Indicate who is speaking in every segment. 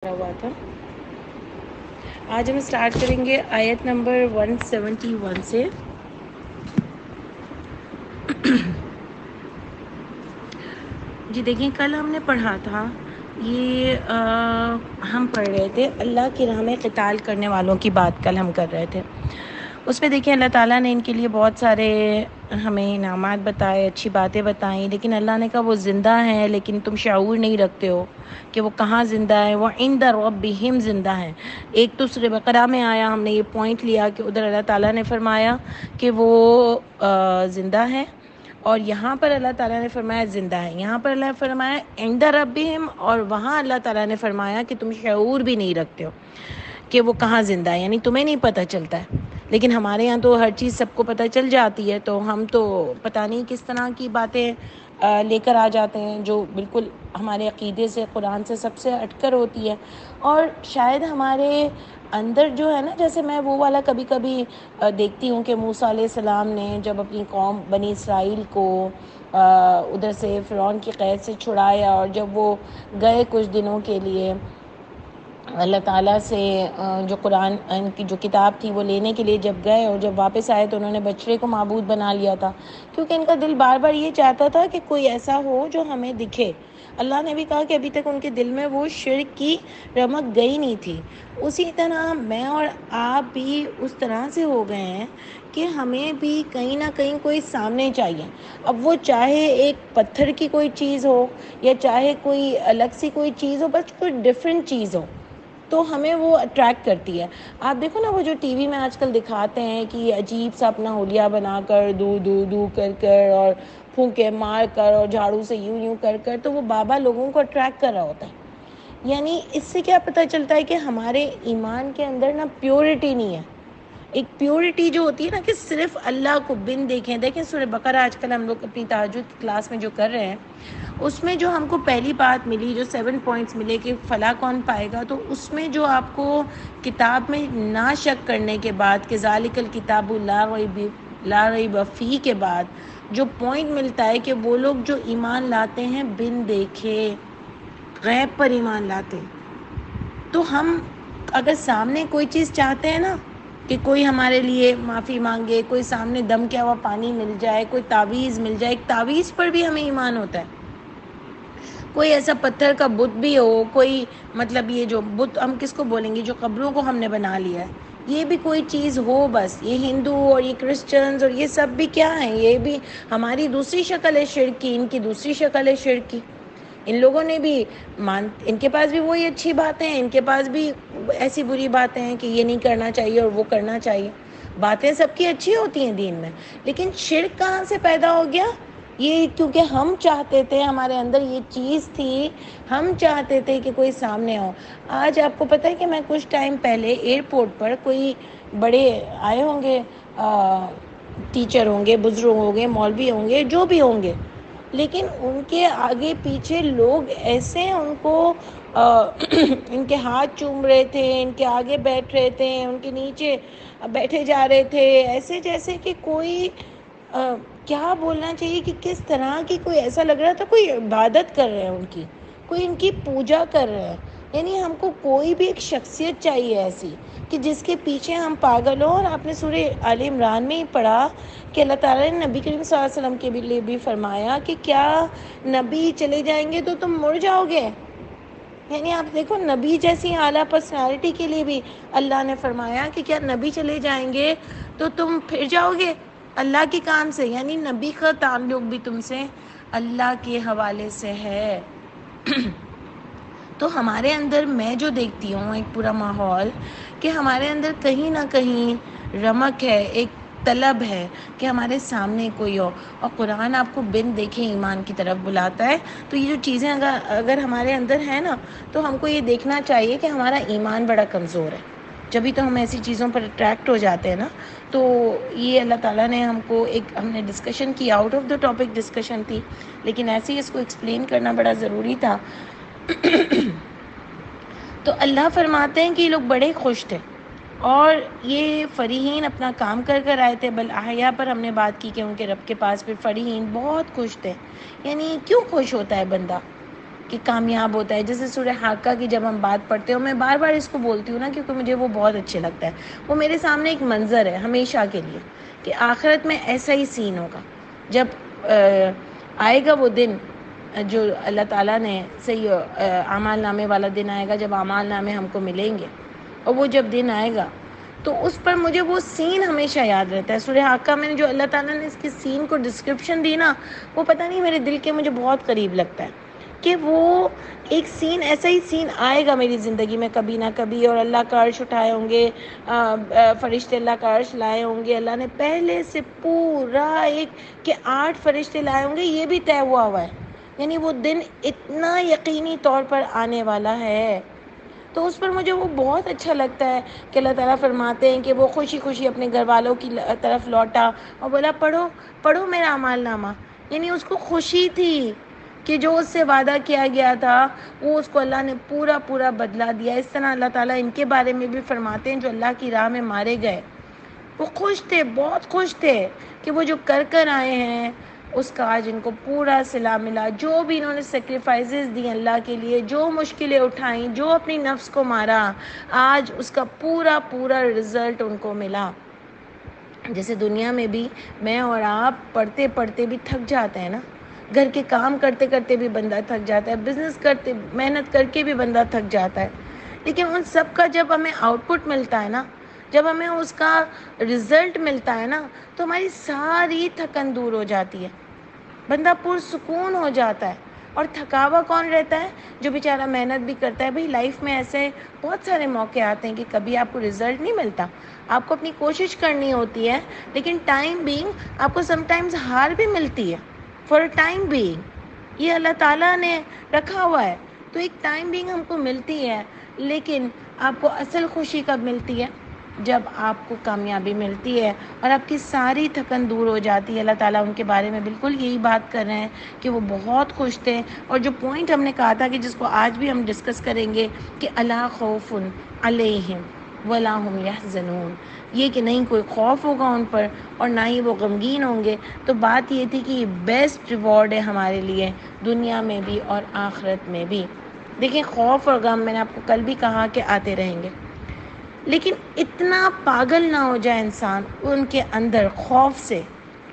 Speaker 1: ہوا تھا۔ آج ہم اسٹارٹ کریں گے آیت نمبر 171 سے۔ جی دیکھیں، کل ہم نے پڑھا تھا، یہ ہم پڑھ رہے تھے اللہ کی راہ میں قتال کرنے والوں کی بات کل ہم کر رہے تھے۔ اس میں دیکھیں اللہ تعالیٰ نے ان کے لیے بہت سارے ہمیں انعامات بتائے، اچھی باتیں بتائیں، لیکن اللہ نے کہا وہ زندہ ہیں لیکن تم شعور نہیں رکھتے ہو کہ وہ کہاں زندہ ہے۔ وہ عند ربہم زندہ ہیں۔ ایک تو سورہ بقرہ میں آیا، ہم نے یہ پوائنٹ لیا کہ ادھر اللہ تعالیٰ نے فرمایا کہ وہ زندہ ہے، اور یہاں پر اللہ تعالیٰ نے فرمایا زندہ ہے۔ یہاں پر اللہ نے فرمایا عند ربہم، اور وہاں اللہ تعالیٰ نے فرمایا کہ تم شعور بھی نہیں رکھتے ہو کہ وہ کہاں زندہ ہے، یعنی تمہیں نہیں پتہ چلتا ہے۔ لیکن ہمارے یہاں تو ہر چیز سب کو پتہ چل جاتی ہے، تو ہم تو پتہ نہیں کس طرح کی باتیں لے کر آ جاتے ہیں جو بالکل ہمارے عقیدے سے، قرآن سے سب سے ہٹ کر ہوتی ہے۔ اور شاید ہمارے اندر جو ہے نا، جیسے میں وہ والا کبھی کبھی دیکھتی ہوں کہ موسیٰ علیہ السلام نے جب اپنی قوم بنی اسرائیل کو ادھر سے فرعون کی قید سے چھڑایا، اور جب وہ گئے کچھ دنوں کے لیے اللہ تعالیٰ سے جو قرآن ان کی جو کتاب تھی وہ لینے کے لیے جب گئے، اور جب واپس آئے تو انہوں نے بچڑے کو معبود بنا لیا تھا، کیونکہ ان کا دل بار بار یہ چاہتا تھا کہ کوئی ایسا ہو جو ہمیں دکھے۔ اللہ نے بھی کہا کہ ابھی تک ان کے دل میں وہ شرک کی رمق گئی نہیں تھی۔ اسی طرح میں اور آپ بھی اس طرح سے ہو گئے ہیں کہ ہمیں بھی کہیں نہ کہیں کوئی سامنے چاہیے، اب وہ چاہے ایک پتھر کی کوئی چیز ہو یا چاہے کوئی الگ سی کوئی چیز ہو، بس کوئی ڈیفرنٹ چیز ہو تو ہمیں وہ اٹریکٹ کرتی ہے۔ آپ دیکھو نا، وہ جو ٹی وی میں آج کل دکھاتے ہیں کہ عجیب سا اپنا حلیہ بنا کر دو دو دو کر کر اور پھونکے مار کر اور جھاڑو سے یوں یوں کر کر، تو وہ بابا لوگوں کو اٹریکٹ کر رہا ہوتا ہے۔ یعنی اس سے کیا پتہ چلتا ہے کہ ہمارے ایمان کے اندر نا پیورٹی نہیں ہے۔ ایک پیورٹی جو ہوتی ہے نا کہ صرف اللہ کو بن دیکھیں سورہ بقرہ آج کل ہم لوگ اپنی تہجد کی کلاس میں جو کر رہے ہیں، اس میں جو ہم کو پہلی بات ملی، جو 7 پوائنٹس ملے کہ فلاح کون پائے گا، تو اس میں جو آپ کو کتاب میں نا شک کرنے کے بعد کہ ذالک الکتاب لا ریب فیہ کے بعد جو پوائنٹ ملتا ہے کہ وہ لوگ جو ایمان لاتے ہیں بن دیکھے، غیب پر ایمان لاتے ہیں۔ تو ہم اگر سامنے کوئی چیز چاہتے ہیں نا کہ کوئی ہمارے لیے معافی مانگے، کوئی سامنے دم کیا ہوا پانی مل جائے، کوئی تعویذ مل جائے، ایک تعویذ پر بھی ہمیں ایمان ہوتا ہے۔ کوئی ایسا پتھر کا بت بھی ہو، کوئی مطلب یہ جو بت ہم کس کو بولیں گے جو قبروں کو ہم نے بنا لیا ہے، یہ بھی کوئی چیز ہو، بس یہ ہندو اور یہ کرسچنز اور یہ سب بھی کیا ہیں، یہ بھی ہماری دوسری شکل ہے شرک کی، ان کی دوسری شکل ہے شرک کی۔ ان لوگوں نے بھی ان کے پاس بھی وہی اچھی باتیں ہیں، ان کے پاس بھی ایسی بری باتیں ہیں کہ یہ نہیں کرنا چاہیے اور وہ کرنا چاہیے۔ باتیں سب کی اچھی ہوتی ہیں دین میں، لیکن شرک کہاں سے پیدا ہو گیا؟ یہ کیونکہ ہم چاہتے تھے، ہمارے اندر یہ چیز تھی، ہم چاہتے تھے کہ کوئی سامنے ہو۔ آج آپ کو پتہ ہے کہ میں کچھ ٹائم پہلے ایئرپورٹ پر کوئی بڑے آئے ہوں گے، ٹیچر ہوں گے، بزرگ ہوں گے، مولوی ہوں گے، جو بھی ہوں گے، لیکن ان کے آگے پیچھے لوگ ایسے ان کو ان کے ہاتھ چوم رہے تھے، ان کے آگے بیٹھ رہے تھے، ان کے نیچے بیٹھے جا رہے تھے، ایسے جیسے کہ کوئی کیا بولنا چاہیے کہ کس طرح کی کوئی ایسا لگ رہا تھا کوئی عبادت کر رہے ہیں ان کی، کوئی ان کی پوجا کر رہے ہیں۔ یعنی ہم کو کوئی بھی ایک شخصیت چاہیے ایسی کہ جس کے پیچھے ہم پاگل ہوں۔ اور آپ نے سورہ آل عمران میں ہی پڑھا کہ اللہ تعالیٰ نے نبی کریم صلی اللہ علیہ وسلم کے لیے بھی فرمایا کہ کیا نبی چلے جائیں گے تو تم مڑ جاؤ گے؟ یعنی آپ دیکھو، نبی جیسی اعلیٰ پرسنالٹی کے لیے بھی اللہ نے فرمایا کہ کیا نبی چلے جائیں گے تو تم پھر جاؤ گے اللہ کے کام سے؟ یعنی نبی کا تعلق بھی تم سے اللہ کے حوالے سے ہے۔ تو ہمارے اندر میں جو دیکھتی ہوں ایک پورا ماحول کہ ہمارے اندر کہیں نہ کہیں رمق ہے، ایک طلب ہے کہ ہمارے سامنے کوئی ہو، اور قرآن آپ کو بن دیکھے ایمان کی طرف بلاتا ہے۔ تو یہ جو چیزیں اگر ہمارے اندر ہیں نا، تو ہم کو یہ دیکھنا چاہیے کہ ہمارا ایمان بڑا کمزور ہے، جبھی تو ہم ایسی چیزوں پر اٹریکٹ ہو جاتے ہیں نا۔ تو یہ اللہ تعالیٰ نے ہم کو ہم نے ڈسکشن کی، out of the topic discussion تھی، لیکن ایسے ہی اس کو ایکسپلین کرنا بڑا ضروری تھا۔ تو اللہ فرماتے ہیں کہ یہ لوگ بڑے خوش تھے، اور یہ فرحین اپنا کام کر کر آئے تھے۔ بل احیا پر ہم نے بات کی کہ ان کے رب کے پاس پھر فرحین بہت خوش تھے۔ یعنی کیوں خوش ہوتا ہے بندہ؟ کہ کامیاب ہوتا ہے. جیسے سورہ حاقہ کی جب ہم بات پڑھتے ہیں، میں بار بار اس کو بولتی ہوں نا کیونکہ مجھے وہ بہت اچھے لگتا ہے. وہ میرے سامنے ایک منظر ہے ہمیشہ کے لیے کہ آخرت میں ایسا ہی سین ہوگا جب آئے گا وہ دن جو اللہ تعالیٰ نے صحیح اعمال نامے والا دن آئے گا جب اعمال نامے ہم کو ملیں گے. اور وہ جب دن آئے گا تو اس پر مجھے وہ سین ہمیشہ یاد رہتا ہے. سورہ حاقہ میں جو اللہ تعالیٰ نے اس کی سین کو ڈسکرپشن دی نا، وہ پتہ نہیں میرے دل کے مجھے بہت قریب لگتا ہے کہ وہ ایک سین ایسا ہی سین آئے گا میری زندگی میں کبھی نہ کبھی. اور اللہ کا عرش اٹھائے ہوں گے، فرشتے اللہ کا عرش لائے ہوں گے. اللہ نے پہلے سے پورا ایک کہ 8 فرشتے لائے ہوں گے، یہ بھی طے ہوا ہے. یعنی وہ دن اتنا یقینی طور پر آنے والا ہے. تو اس پر مجھے وہ بہت اچھا لگتا ہے کہ اللہ تعالیٰ فرماتے ہیں کہ وہ خوشی خوشی اپنے گھر والوں کی طرف لوٹا اور بولا پڑھو میرا اعمال نامہ. یعنی اس کو خوشی تھی کہ جو اس سے وعدہ کیا گیا تھا وہ اس کو اللہ نے پورا بدلا دیا. اس طرح اللہ تعالیٰ ان کے بارے میں بھی فرماتے ہیں جو اللہ کی راہ میں مارے گئے، وہ خوش تھے، بہت خوش تھے کہ وہ جو کر آئے ہیں اس کا آج ان کو پورا صلہ ملا. جو بھی انہوں نے سیکریفائسز دی اللہ کے لیے، جو مشکلیں اٹھائیں، جو اپنی نفس کو مارا، آج اس کا پورا رزلٹ ان کو ملا. جیسے دنیا میں بھی میں اور آپ پڑھتے پڑھتے بھی تھک جاتے ہیں نا، گھر کے کام کرتے کرتے بھی بندہ تھک جاتا ہے، بزنس کرتے محنت کر کے بھی بندہ تھک جاتا ہے. لیکن ان سب کا جب ہمیں آؤٹ پٹ ملتا ہے نا، جب ہمیں اس کا رزلٹ ملتا ہے نا، تو ہماری ساری تھکن دور ہو جاتی ہے، بندہ پرسکون ہو جاتا ہے. اور تھکاوا کون رہتا ہے؟ جو بیچارہ محنت بھی کرتا ہے. بھئی لائف میں ایسے بہت سارے موقع آتے ہیں کہ کبھی آپ کو رزلٹ نہیں ملتا، آپ کو اپنی کوشش کرنی ہوتی ہے، لیکن ٹائم بینگ آپ کو سم ٹائمز ہار بھی ملتی ہے. فار ٹائم بینگ یہ اللہ تعالیٰ نے رکھا ہوا ہے. تو ایک ٹائم بینگ ہم کو ملتی ہے، لیکن آپ کو اصل خوشی کب ملتی ہے؟ جب آپ کو کامیابی ملتی ہے اور آپ کی ساری تھکن دور ہو جاتی ہے. اللہ تعالیٰ ان کے بارے میں بالکل یہی بات کر رہے ہیں کہ وہ بہت خوش تھے. اور جو پوائنٹ ہم نے کہا تھا کہ جس کو آج بھی ہم ڈسکس کریں گے کہ الا خوف علیہم ولا هم یحزنون، یہ کہ نہیں کوئی خوف ہوگا ان پر اور نہ ہی وہ غمگین ہوں گے. تو بات یہ تھی کہ یہ بیسٹ ریوارڈ ہے ہمارے لیے دنیا میں بھی اور آخرت میں بھی. دیکھیں خوف اور غم میں نے آپ کو کل بھی کہا کہ آتے رہیں گے، لیکن اتنا پاگل نہ ہو جائے انسان ان کے اندر خوف سے،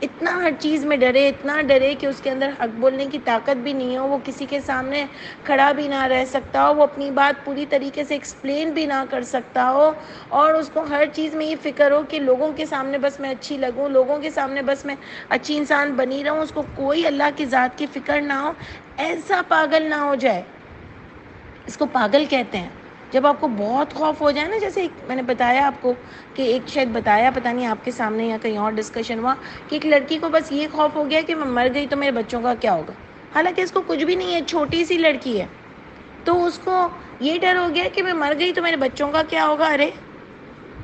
Speaker 1: اتنا ہر چیز میں ڈرے، اتنا ڈرے کہ اس کے اندر حق بولنے کی طاقت بھی نہیں ہو، وہ کسی کے سامنے کھڑا بھی نہ رہ سکتا ہو، وہ اپنی بات پوری طریقے سے ایکسپلین بھی نہ کر سکتا ہو، اور اس کو ہر چیز میں یہ فکر ہو کہ لوگوں کے سامنے بس میں اچھی لگوں، لوگوں کے سامنے بس میں اچھی انسان بنی رہوں، اس کو کوئی اللہ کی ذات کی فکر نہ ہو. ایسا پاگل نہ ہو جائے، اس کو پاگل کہتے ہیں. جب آپ کو بہت خوف ہو جائے نا، جیسے میں نے بتایا آپ کو کہ ایک شاید بتایا پتہ نہیں آپ کے سامنے یا کہیں اور ڈسکشن ہوا کہ ایک لڑکی کو بس یہ خوف ہو گیا کہ میں مر گئی تو میرے بچوں کا کیا ہوگا. حالانکہ اس کو کچھ بھی نہیں ہے، چھوٹی سی لڑکی ہے، تو اس کو یہ ڈر ہو گیا کہ میں مر گئی تو میرے بچوں کا کیا ہوگا. ارے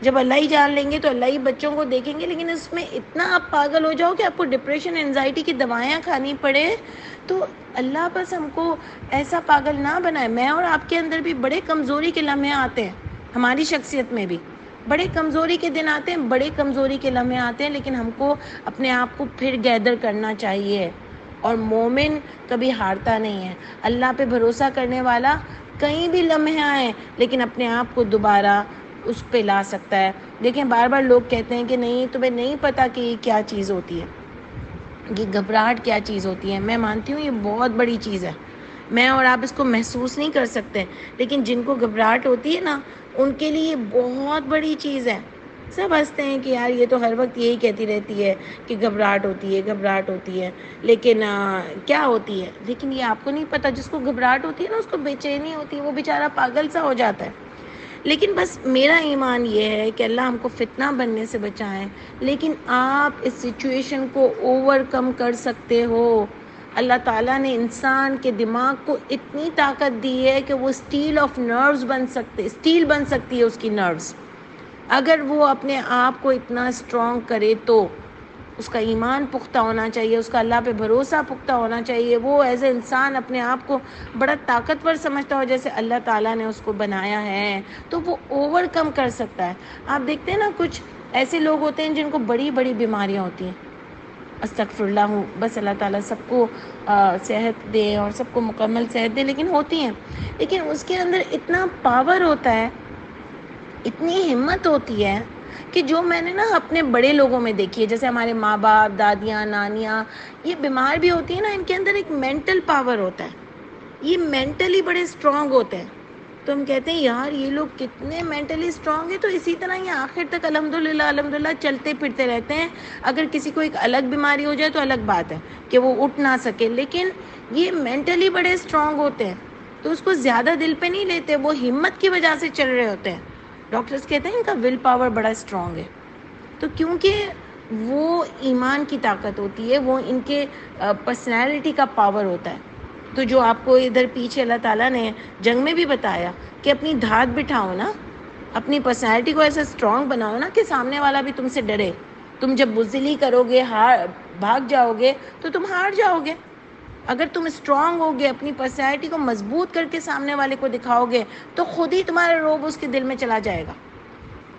Speaker 1: جب اللہ ہی جان لیں گے تو اللہ ہی بچوں کو دیکھیں گے. لیکن اس میں اتنا آپ پاگل ہو جاؤ کہ آپ کو ڈپریشن انزائٹی کی دوائیاں کھانی پڑے. تو اللہ بس ہم کو ایسا پاگل نہ بنائے. میں اور آپ کے اندر بھی بڑے کمزوری کے لمحے آتے ہیں، ہماری شخصیت میں بھی بڑے کمزوری کے دن آتے ہیں، بڑے کمزوری کے لمحے آتے ہیں، لیکن ہم کو اپنے آپ کو پھر گیدر کرنا چاہیے. اور مومن کبھی ہارتا نہیں ہے. اللہ پہ بھروسہ کرنے والا کہیں بھی لمحے آئیں لیکن اپنے آپ کو دوبارہ اس پہ لا سکتا ہے. دیکھیں بار بار لوگ کہتے ہیں کہ نہیں تمہیں نہیں پتہ کہ یہ کیا چیز ہوتی ہے، یہ گھبراہٹ کیا چیز ہوتی ہے. میں مانتی ہوں یہ بہت بڑی چیز ہے، میں اور آپ اس کو محسوس نہیں کر سکتے، لیکن جن کو گھبراہٹ ہوتی ہے نا ان کے لیے یہ بہت بڑی چیز ہے. سب ہنستے ہیں کہ یار یہ تو ہر وقت یہی کہتی رہتی ہے کہ گھبراہٹ ہوتی ہے، گھبراہٹ ہوتی ہے، لیکن کیا ہوتی ہے. لیکن یہ آپ کو نہیں پتہ، جس کو گھبراہٹ ہوتی ہے نا اس کو بے چینی ہوتی ہے، وہ بیچارہ پاگل سا ہو جاتا ہے. لیکن بس میرا ایمان یہ ہے کہ اللہ ہم کو فتنہ بننے سے بچائیں، لیکن آپ اس سچویشن کو اوور کم کر سکتے ہو. اللہ تعالیٰ نے انسان کے دماغ کو اتنی طاقت دی ہے کہ وہ اسٹیل بن سکتی ہے اس کی نروز. اگر وہ اپنے آپ کو اتنا اسٹرانگ کرے تو اس کا ایمان پختہ ہونا چاہیے، اس کا اللہ پہ بھروسہ پختہ ہونا چاہیے. وہ ایز اے انسان اپنے آپ کو بڑا طاقتور سمجھتا ہو جیسے اللہ تعالیٰ نے اس کو بنایا ہے، تو وہ اوور کم کر سکتا ہے. آپ دیکھتے ہیں نا کچھ ایسے لوگ ہوتے ہیں جن کو بڑی بڑی بیماریاں ہوتی ہیں، استغفر اللہ ہوں، بس اللہ تعالیٰ سب کو صحت دے اور سب کو مکمل صحت دے، لیکن ہوتی ہیں. لیکن اس کے اندر اتنا پاور ہوتا ہے، اتنی ہمت ہوتی ہے کہ جو میں نے نا اپنے بڑے لوگوں میں دیکھی ہے، جیسے ہمارے ماں باپ، دادیاں، نانیاں، یہ بیمار بھی ہوتی ہیں نا، ان کے اندر ایک مینٹل پاور ہوتا ہے، یہ مینٹلی بڑے اسٹرانگ ہوتے ہیں. تو ہم کہتے ہیں یار یہ لوگ کتنے مینٹلی اسٹرانگ ہیں، تو اسی طرح یہ آخر تک الحمدللہ چلتے پھرتے رہتے ہیں. اگر کسی کو ایک الگ بیماری ہو جائے تو الگ بات ہے کہ وہ اٹھ نہ سکے، لیکن یہ مینٹلی بڑے اسٹرانگ ہوتے ہیں، تو اس کو زیادہ دل پہ نہیں لیتے، وہ ہمت کی وجہ سے چل رہے ہوتے ہیں. ڈاکٹرز کہتے ہیں ان کا ول پاور بڑا اسٹرانگ ہے، تو کیونکہ وہ ایمان کی طاقت ہوتی ہے، وہ ان کے پرسنالٹی کا پاور ہوتا ہے. تو جو آپ کو ادھر پیچھے اللہ تعالیٰ نے جنگ میں بھی بتایا کہ اپنی دھات بٹھاؤ نا، اپنی پرسنالٹی کو ایسا اسٹرانگ بناؤ نا کہ سامنے والا بھی تم سے ڈرے. تم جب بزدلی کرو گے، بھاگ جاؤ گے تو تم ہار جاؤ گے. اگر تم اسٹرانگ ہوگے، اپنی پرسنالٹی کو مضبوط کر کے سامنے والے کو دکھاؤ گے تو خود ہی تمہارا روب اس کے دل میں چلا جائے گا.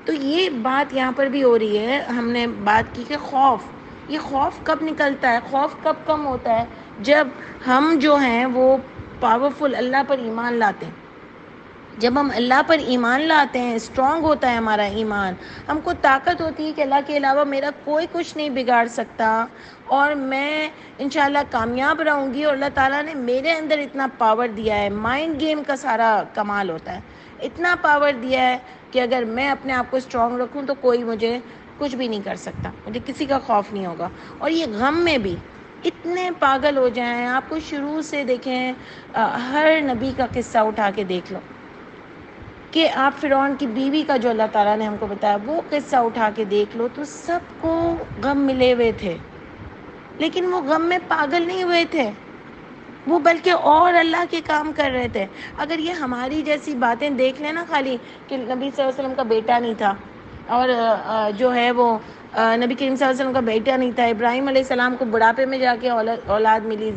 Speaker 1: تو یہ بات یہاں پر بھی ہو رہی ہے. ہم نے بات کی کہ خوف، یہ خوف کب نکلتا ہے، خوف کب کم ہوتا ہے؟ جب ہم جو ہیں وہ پاورفل اللہ پر ایمان لاتے ہیں. جب ہم اللہ پر ایمان لاتے ہیں، اسٹرانگ ہوتا ہے ہمارا ایمان، ہم کو طاقت ہوتی ہے کہ اللہ کے علاوہ میرا کوئی کچھ نہیں بگاڑ سکتا، اور میں انشاءاللہ کامیاب رہوں گی. اور اللہ تعالیٰ نے میرے اندر اتنا پاور دیا ہے، مائنڈ گیم کا سارا کمال ہوتا ہے، اتنا پاور دیا ہے کہ اگر میں اپنے آپ کو اسٹرانگ رکھوں تو کوئی مجھے کچھ بھی نہیں کر سکتا، مجھے کسی کا خوف نہیں ہوگا. اور یہ غم میں بھی اتنے پاگل ہو جائیں. آپ کو شروع سے دیکھیں، ہر نبی کا قصہ اٹھا کے دیکھ لو کہ آپ فرعون کی بیوی کا جو اللہ تعالیٰ نے ہم کو بتایا وہ قصہ اٹھا کے دیکھ لو، تو سب کو غم ملے ہوئے تھے، لیکن وہ غم میں پاگل نہیں ہوئے تھے، وہ بلکہ اور اللہ کے کام کر رہے تھے. اگر یہ ہماری جیسی باتیں دیکھ لیں نا، خالی کہ نبی صلی اللہ علیہ وسلم کا بیٹا نہیں تھا، اور جو ہے وہ نبی کریم صلی اللہ علیہ وسلم کا بیٹا نہیں تھا، ابراہیم علیہ السلام کو بڑھاپے میں جا کے اولاد ملی،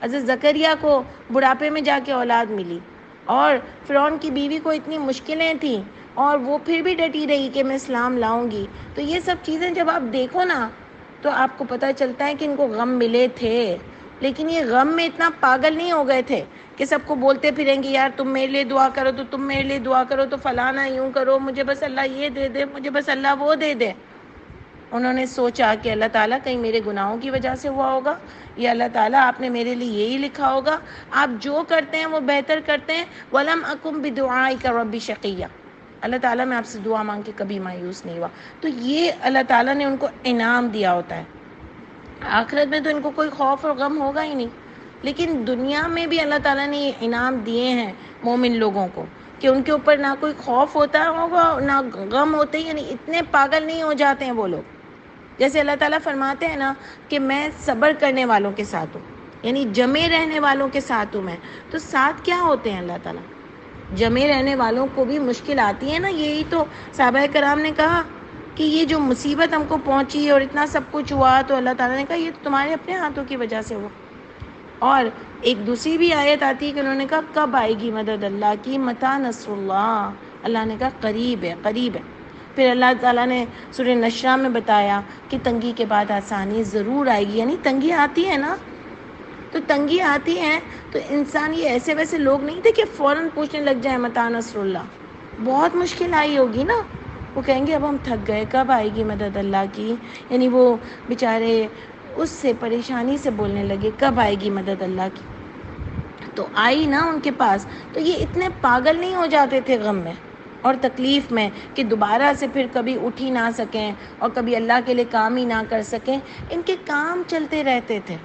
Speaker 1: حضرت زکریا کو بڑھاپے میں جا کے اولاد ملی، اور فرعون کی بیوی کو اتنی مشکلیں تھیں اور وہ پھر بھی ڈٹی رہی کہ میں اسلام لاؤں گی. تو یہ سب چیزیں جب آپ دیکھو نا تو آپ کو پتہ چلتا ہے کہ ان کو غم ملے تھے، لیکن یہ غم میں اتنا پاگل نہیں ہو گئے تھے کہ سب کو بولتے پھریں گے یار تم میرے لیے دعا کرو، تو تم میرے لیے دعا کرو، تو فلانا یوں کرو، مجھے بس اللہ یہ دے دے، مجھے بس اللہ وہ دے دے. انہوں نے سوچا کہ اللہ تعالیٰ کہیں میرے گناہوں کی وجہ سے ہوا ہوگا، یا اللہ تعالیٰ آپ نے میرے لیے یہی لکھا ہوگا، آپ جو کرتے ہیں وہ بہتر کرتے ہیں. وَلَمْ أَكُمْ بِدُعَائِكَ رَبِّ شَقِيًّا، اللہ تعالیٰ میں آپ سے دعا مانگ کے کبھی مایوس نہیں ہوا. تو یہ اللہ تعالیٰ نے ان کو انعام دیا ہوتا ہے. آخرت میں تو ان کو کوئی خوف اور غم ہوگا ہی نہیں، لیکن دنیا میں بھی اللہ تعالیٰ نے یہ انعام دیے ہیں مومن لوگوں کو کہ ان کے اوپر نہ کوئی خوف ہوتا ہوگا نہ غم ہوتے، یعنی اتنے پاگل نہیں ہو جاتے ہیں وہ لوگ. جیسے اللہ تعالیٰ فرماتے ہیں نا کہ میں صبر کرنے والوں کے ساتھ ہوں، یعنی جمے رہنے والوں کے ساتھ ہوں میں. تو ساتھ کیا ہوتے ہیں اللہ تعالیٰ؟ جمے رہنے والوں کو بھی مشکل آتی ہے نا. یہی تو صحابہ کرام نے کہا کہ یہ جو مصیبت ہم کو پہنچی اور اتنا سب کچھ ہوا، تو اللہ تعالیٰ نے کہا یہ تو تمہارے اپنے ہاتھوں کی وجہ سے ہوا. اور ایک دوسری بھی آیت آتی ہے کہ انہوں نے کہا کب آئے گی مدد اللہ کی، متی نصر اللہ، اللہ نے کہا قریب ہے، قریب ہے. پھر اللہ تعالیٰ نے سورہ نشرہ میں بتایا کہ تنگی کے بعد آسانی ضرور آئے گی، یعنی تنگی آتی ہے نا، تو تنگی آتی ہے تو انسان، یہ ایسے ویسے لوگ نہیں تھے کہ فوراً پوچھنے لگ جائیں متی نصر اللہ. بہت مشکل آئی ہوگی نا، وہ کہیں گے اب ہم تھک گئے، کب آئے گی مدد اللہ کی. یعنی وہ بیچارے اس سے پریشانی سے بولنے لگے کب آئے گی مدد اللہ کی، تو آئی نا ان کے پاس. تو یہ اتنے پاگل نہیں ہو جاتے تھے غم میں اور تکلیف میں کہ دوبارہ سے پھر کبھی اٹھ ہی نہ سکیں اور کبھی اللہ کے لیے کام ہی نہ کر سکیں. ان کے کام چلتے رہتے تھے،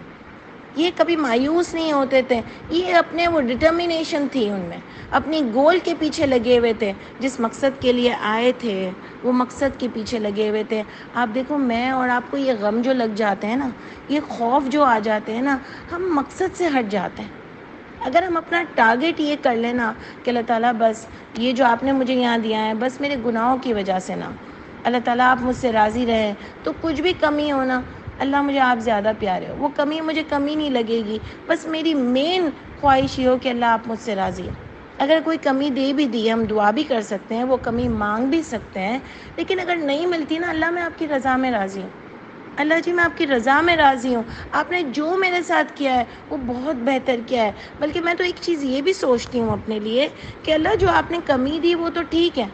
Speaker 1: یہ کبھی مایوس نہیں ہوتے تھے. یہ اپنے وہ ڈٹرمینیشن تھی ان میں، اپنی گول کے پیچھے لگے ہوئے تھے، جس مقصد کے لیے آئے تھے وہ مقصد کے پیچھے لگے ہوئے تھے. آپ دیکھو میں اور آپ کو یہ غم جو لگ جاتے ہیں نا، یہ خوف جو آ جاتے ہیں نا، ہم مقصد سے ہٹ جاتے ہیں. اگر ہم اپنا ٹارگٹ یہ کر لینا کہ اللہ تعالیٰ بس یہ جو آپ نے مجھے یہاں دیا ہے بس میرے گناہوں کی وجہ سے نہ، اللہ تعالیٰ آپ مجھ سے راضی رہیں، تو کچھ بھی کمی ہونا، اللہ مجھے آپ زیادہ پیارے ہو، وہ کمی مجھے کمی نہیں لگے گی، بس میری مین خواہش یہ ہو کہ اللہ آپ مجھ سے راضی ہیں. اگر کوئی کمی دے بھی دی، ہم دعا بھی کر سکتے ہیں، وہ کمی مانگ بھی سکتے ہیں، لیکن اگر نہیں ملتی نا، اللہ میں آپ کی رضا میں راضی ہوں. اللہ جی میں آپ کی رضا میں راضی ہوں، آپ نے جو میرے ساتھ کیا ہے وہ بہت بہتر کیا ہے۔ بلکہ میں تو ایک چیز یہ بھی سوچتی ہوں اپنے لیے کہ اللہ جو آپ نے کمی دی وہ تو ٹھیک ہے،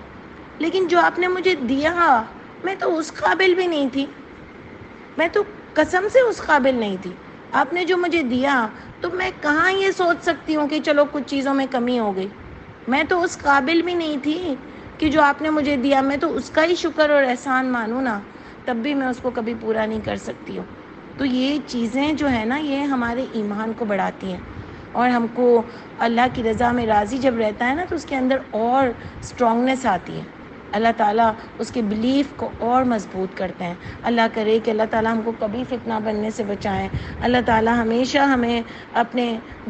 Speaker 1: لیکن جو آپ نے مجھے دیا میں تو اس قابل بھی نہیں تھی، میں تو قسم سے اس قابل نہیں تھی۔ آپ نے جو مجھے دیا تو میں کہاں یہ سوچ سکتی ہوں کہ چلو کچھ چیزوں میں کمی ہو گئی، میں تو اس قابل بھی نہیں تھی کہ جو آپ نے مجھے دیا میں تو اس کا ہی شکر اور احسان مانوں نا، تب بھی میں اس کو کبھی پورا نہیں کر سکتی ہوں۔ تو یہ چیزیں جو ہے نا یہ ہمارے ایمان کو بڑھاتی ہیں، اور ہم کو اللہ کی رضا میں راضی جب رہتا ہے نا تو اس کے اندر اور اسٹرانگنیس آتی ہے، اللہ تعالیٰ اس کے بلیف کو اور مضبوط کرتے ہیں۔ اللہ کرے کہ اللہ تعالیٰ ہم کو کبھی فتنہ بننے سے بچائیں، اللہ تعالیٰ ہمیشہ ہمیں اپنے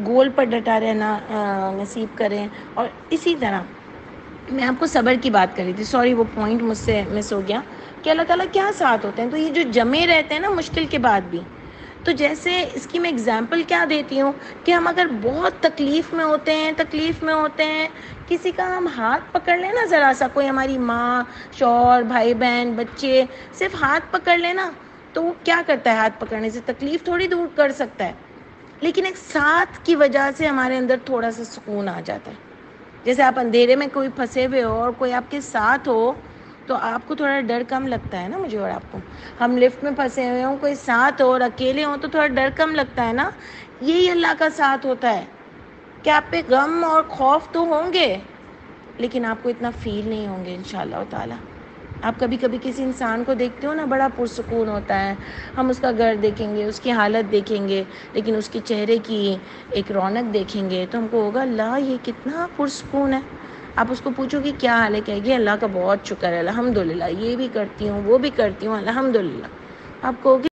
Speaker 1: گول پر ڈٹا رہنا نصیب کریں۔ اور اسی طرح میں آپ کو صبر کی بات کر رہی تھی، سوری وہ پوائنٹ مجھ سے مس ہو گیا کہ اللہ تعالیٰ کیا ساتھ ہوتے ہیں، تو یہ جو جمے رہتے ہیں نا مشکل کے بعد بھی، تو جیسے اس کی میں اگزامپل کیا دیتی ہوں کہ ہم اگر بہت تکلیف میں ہوتے ہیں کسی کا ہم ہاتھ پکڑ لیں نا، ذرا سا کوئی ہماری ماں، شوہر، بھائی بہن، بچے صرف ہاتھ پکڑ لیں نا، تو وہ کیا کرتا ہے؟ ہاتھ پکڑنے سے تکلیف تھوڑی دور کر سکتا ہے، لیکن ایک ساتھ کی وجہ سے ہمارے اندر تھوڑا سا سکون آ جاتا ہے۔ جیسے آپ اندھیرے میں کوئی پھنسے ہوئے ہو اور کوئی آپ کے ساتھ ہو تو آپ کو تھوڑا ڈر کم لگتا ہے نا، مجھے اور آپ کو، ہم لفٹ میں پھنسے ہوئے ہوں کوئی ساتھ ہو اور اکیلے ہوں تو تھوڑا ڈر کم لگتا ہے نا، یہی اللہ کا ساتھ ہوتا ہے کہ آپ پہ غم اور خوف تو ہوں گے لیکن آپ کو اتنا فیل نہیں ہوں گے انشاءاللہ تعالی۔ آپ کبھی کبھی کسی انسان کو دیکھتے ہو نا بڑا پرسکون ہوتا ہے، ہم اس کا گھر دیکھیں گے، اس کی حالت دیکھیں گے، لیکن اس کے چہرے کی ایک رونق دیکھیں گے تو ہم کو ہوگا اللہ یہ کتنا پرسکون ہے۔ آپ اس کو پوچھو کہ کیا حال ہے، کہے گی اللہ کا بہت شکر ہے الحمدللہ، یہ بھی کرتی ہوں وہ بھی کرتی ہوں الحمدللہ۔ آپ کہو گے